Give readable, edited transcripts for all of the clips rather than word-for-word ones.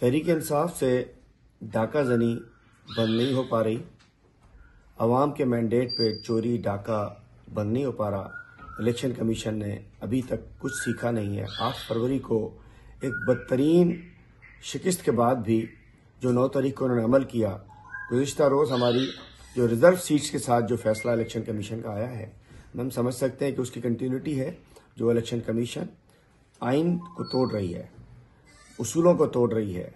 तहरीक इंसाफ से डाका जनी बंद नहीं हो पा रही। अवाम के मैंडेट पे चोरी डाका बंद नहीं हो पा रहा। इलेक्शन कमीशन ने अभी तक कुछ सीखा नहीं है। 8 फरवरी को एक बदतरीन शिकस्त के बाद भी जो 9 तारीख को उन्होंने अमल किया, गुज़िश्ता रोज़ हमारी जो रिजर्व सीट्स के साथ जो फैसला इलेक्शन कमीशन का आया है, हम समझ सकते हैं कि उसकी कंटिन्यूटी है। जो इलेक्शन कमीशन आइन को तोड़ रही है, उसूलों को तोड़ रही है,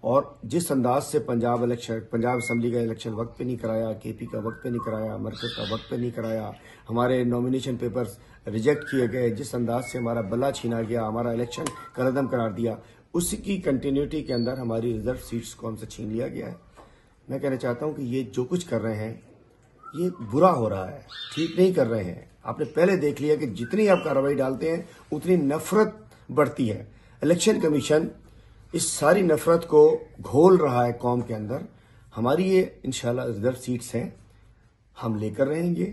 और जिस अंदाज से पंजाब असम्बली का इलेक्शन वक्त पे नहीं कराया, केपी का वक्त पे नहीं कराया, मरकज का वक्त पे नहीं कराया, हमारे नॉमिनेशन पेपर्स रिजेक्ट किए गए, जिस अंदाज से हमारा बल्ला छीना गया, हमारा इलेक्शन कलअदम करार दिया, उसकी कंटिन्यूटी के अंदर हमारी रिजर्व सीट्स को हमसे छीन लिया गया है। मैं कहना चाहता हूं कि ये जो कुछ कर रहे हैं ये बुरा हो रहा है, ठीक नहीं कर रहे हैं। आपने पहले देख लिया कि जितनी आप कार्रवाई डालते हैं उतनी नफरत बढ़ती है। इलेक्शन कमीशन इस सारी नफरत को घोल रहा है कौम के अंदर। हमारी ये इंशाल्लाह रिजर्व सीट्स हैं, हम लेकर रहेंगे।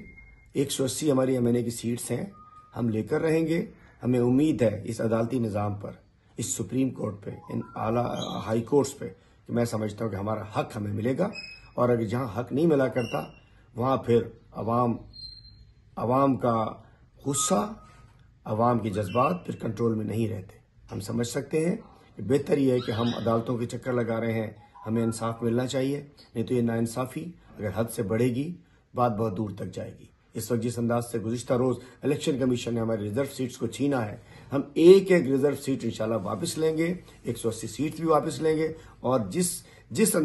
180 हमारी एमएनए की सीट्स हैं, हम लेकर रहेंगे। हमें उम्मीद है इस अदालती निज़ाम पर, इस सुप्रीम कोर्ट पे, इन आला हाई कोर्ट्स पे, कि मैं समझता हूँ कि हमारा हक हमें मिलेगा। और अगर जहाँ हक नहीं मिला करता वहाँ फिर अवाम का गुस्सा, अवाम के जज्बात फिर कंट्रोल में नहीं रहते। हम समझ सकते हैं कि बेहतर ये है कि हम अदालतों के चक्कर लगा रहे हैं, हमें इंसाफ मिलना चाहिए, नहीं तो ये नाइंसाफ़ी अगर हद से बढ़ेगी बात बहुत दूर तक जाएगी। इस वक्त जिस अंदाज से गुज़िश्ता रोज़ इलेक्शन कमीशन ने हमारी रिजर्व सीट्स को छीना है, हम एक एक रिजर्व सीट इंशाल्लाह वापस लेंगे, 180 सीट भी वापस लेंगे। और जिस